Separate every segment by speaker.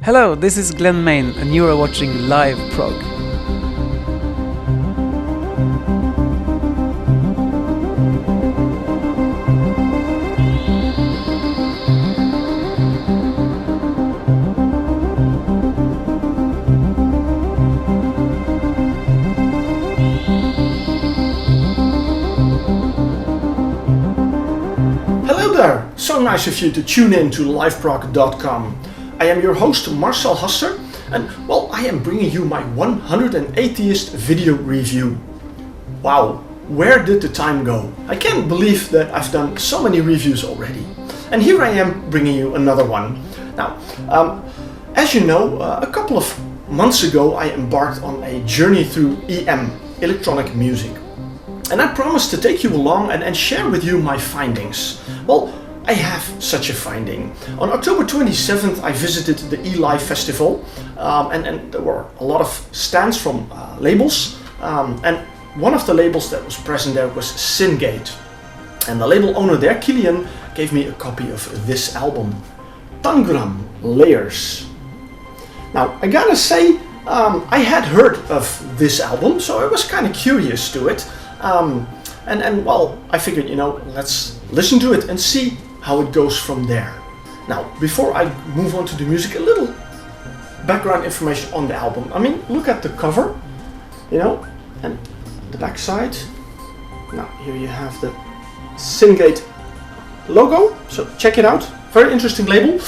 Speaker 1: Hello, this is Glenn Main and you are watching Live Prog.
Speaker 2: Hello there! So nice of you to tune in to liveprog.com. I am your host Marcel Haster and well, I am bringing you my 180th video review. Wow, where did the time go? I can't believe that I've done so many reviews already. And here I am bringing you another one. Now, as you know, a couple of months ago I embarked on a journey through EM, electronic music. And I promised to take you along and share with you my findings. Well, I have such a finding. On October 27th I visited the eLive festival and there were a lot of stands from labels and one of the labels that was present there was SynG. And the label owner there, Kilian, gave me a copy of this album, Tangram Layers. Now I gotta say, I had heard of this album, so I was kind of curious to it. And well, I figured, you know, let's listen to it and see how it goes from there. Now, before I move on to the music, a little background information on the album. I mean, look at the cover, you know, and the back side. Now, here you have the SynG logo, so check it out. Very interesting label.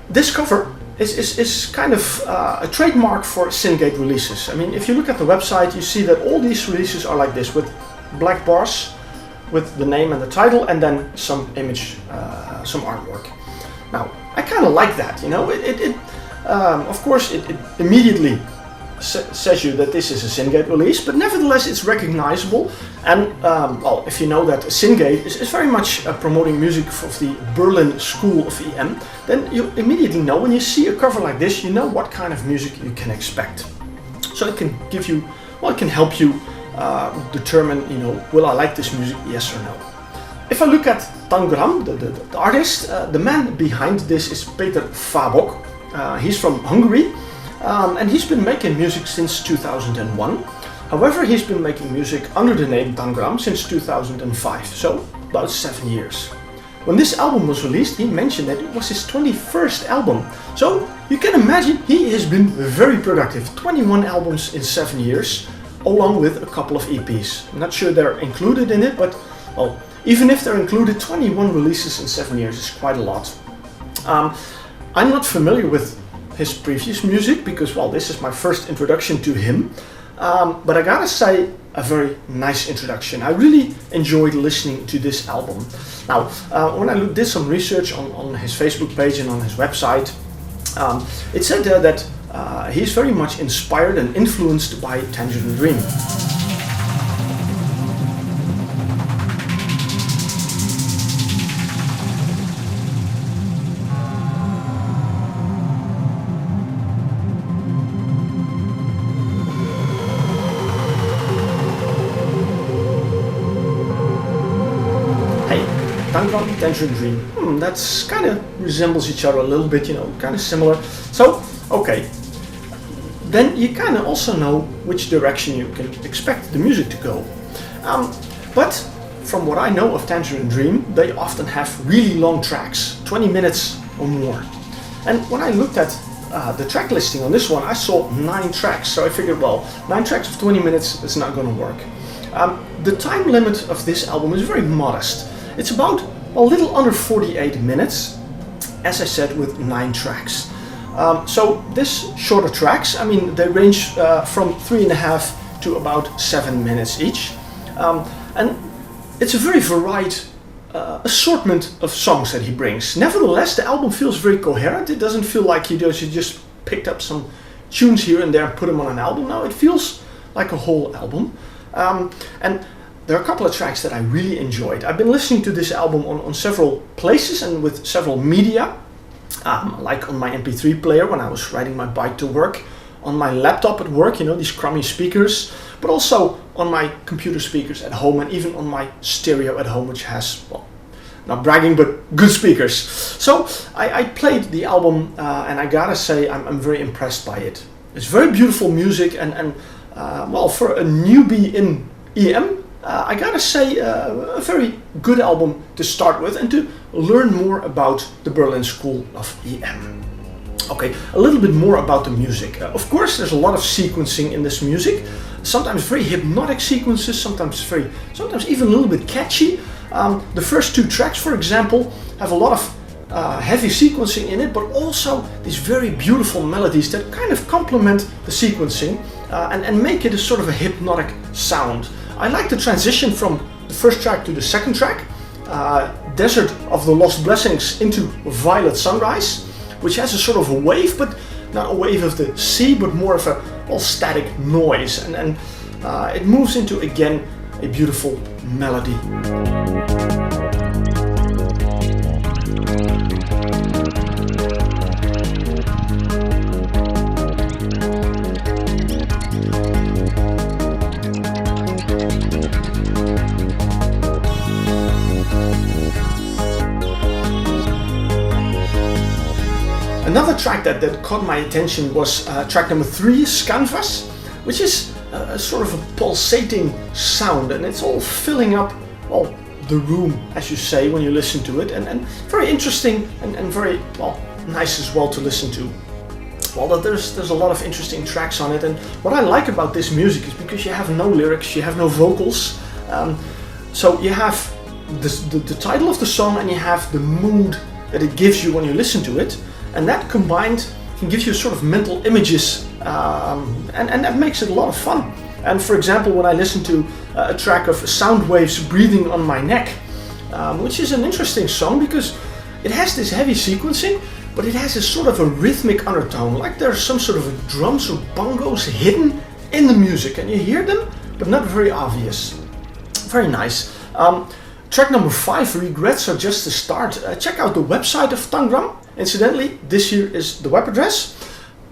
Speaker 2: This cover is kind of a trademark for SynG releases. I mean, if you look at the website, you see that all these releases are like this, with black bars, with the name and the title, and then some image, some artwork. Now, I kind of like that, you know. Of course, it immediately says you that this is a SynG release, but nevertheless, it's recognizable. And well, if you know that SynG is very much promoting music of the Berlin school of EM, then you immediately know when you see a cover like this, you know what kind of music you can expect. So it can give you, well, it can help you determine, you know, will I like this music, yes or no. If I look at Tangram, the artist, the man behind this is Peter Fabok. He's from Hungary and he's been making music since 2001. However, he's been making music under the name Tangram since 2005, so about 7 years. When this album was released, he mentioned that it was his 21st album. So you can imagine he has been very productive. 21 albums in 7 years, along with a couple of EPs. I'm not sure they're included in it, but well, even if they're included, 21 releases in 7 years is quite a lot. I'm not familiar with his previous music because, well, this is my first introduction to him. But I gotta say, a very nice introduction. I really enjoyed listening to this album. Now, when I did some research on his Facebook page and on his website, it said there that he's very much inspired and influenced by Tangerine Dream. Tangerine Dream, that's kind of resembles each other a little bit, you know, kind of similar. So, okay, then you kind of also know which direction you can expect the music to go. But from what I know of Tangerine Dream, they often have really long tracks, 20 minutes or more. And when I looked at the track listing on this one, I saw 9 tracks. So I figured, well, 9 tracks of 20 minutes is not going to work. The time limit of this album is very modest. It's about a little under 48 minutes, as I said, with 9 tracks. So this shorter tracks, I mean, they range from 3.5 to about 7 minutes each. And it's a very varied assortment of songs that he brings. Nevertheless, the album feels very coherent. It doesn't feel like he just picked up some tunes here and there and put them on an album. No, it feels like a whole album. And there are a couple of tracks that I really enjoyed. I've been listening to this album on several places and with several media, like on my MP3 player when I was riding my bike to work, on my laptop at work, you know, these crummy speakers, but also on my computer speakers at home and even on my stereo at home, which has, well, not bragging, but good speakers. So I played the album and I gotta say I'm very impressed by it. It's very beautiful music and well, for a newbie in EM, I gotta say a very good album to start with and to learn more about the Berlin School of EM. Okay, a little bit more about the music. Of course, there's a lot of sequencing in this music. Sometimes very hypnotic sequences, sometimes even a little bit catchy. The first 2 tracks, for example, have a lot of heavy sequencing in it, but also these very beautiful melodies that kind of complement the sequencing and make it a sort of a hypnotic sound. I like the transition from the first track to the second track, Desert of the Lost Blessings into Violet Sunrise, which has a sort of a wave, but not a wave of the sea, but more of a static noise, and it moves into again a beautiful melody. Another track that caught my attention was track number 3, Skanvas, which is a sort of a pulsating sound, and it's all filling up, well, the room, as you say, when you listen to it, and very interesting and very, well, nice as well to listen to. Well, there's a lot of interesting tracks on it, and what I like about this music is because you have no lyrics, you have no vocals, so you have the title of the song and you have the mood that it gives you when you listen to it. And that combined can give you sort of mental images, and that makes it a lot of fun. And for example, when I listen to a track of Soundwaves, Breathing on My Neck, which is an interesting song because it has this heavy sequencing, but it has a sort of a rhythmic undertone, like there's some sort of a drums or bongos hidden in the music, and you hear them, but not very obvious. Very nice. Track number 5, Regrets Are Just the Start. Check out the website of Tangram. Incidentally, this here is the web address.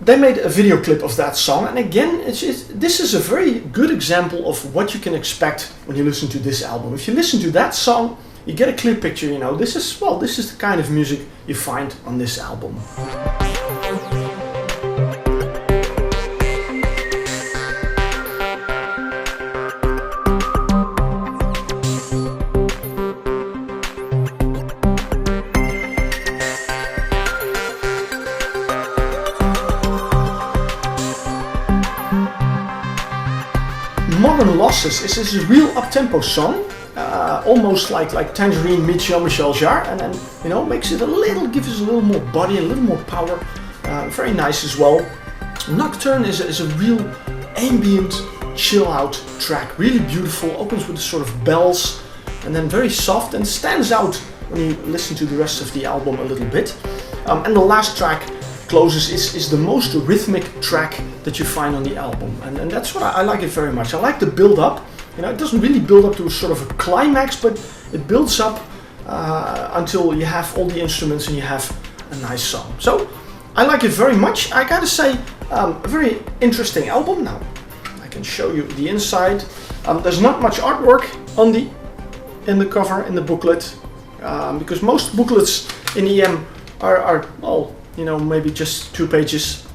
Speaker 2: They made a video clip of that song, and again, this is a very good example of what you can expect when you listen to this album. If you listen to that song, you get a clear picture, you know, this is the kind of music you find on this album. Modern Losses is a real up-tempo song, almost like Tangerine meets Jean-Michel Jarre, and then, you know, gives us a little more body, a little more power. Very nice as well. Nocturn is a real ambient, chill-out track, really beautiful. Opens with sort of bells, and then very soft, and stands out when you listen to the rest of the album a little bit. And the last track closes is the most rhythmic track that you find on the album, and that's what I like it very much. I like the build up. You know, it doesn't really build up to a sort of a climax, but it builds up until you have all the instruments and you have a nice song. So I like it very much. I gotta say, a very interesting album. Now I can show you the inside. There's not much artwork in the cover, in the booklet, because most booklets in EM are well, you know, maybe just 2 pages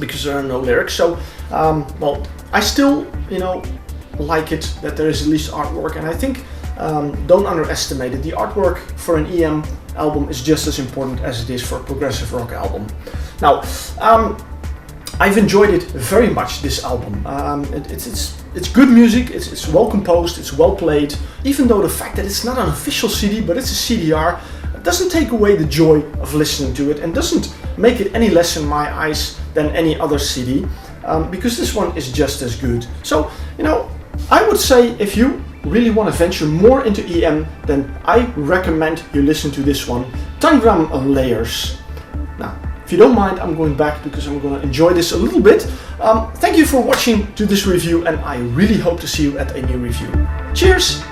Speaker 2: because there are no lyrics. So, well, I still, you know, like it that there is at least artwork, and I think don't underestimate it. The artwork for an EM album is just as important as it is for a progressive rock album. Now, I've enjoyed it very much, this album. It's good music, it's well composed, it's well played, even though the fact that it's not an official CD, but it's a CDR, doesn't take away the joy of listening to it and doesn't make it any less in my eyes than any other CD, because this one is just as good. So, you know, I would say if you really want to venture more into EM, then I recommend you listen to this one, Tangram Layers. Now, if you don't mind, I'm going back because I'm going to enjoy this a little bit. Thank you for watching to this review, and I really hope to see you at a new review. Cheers!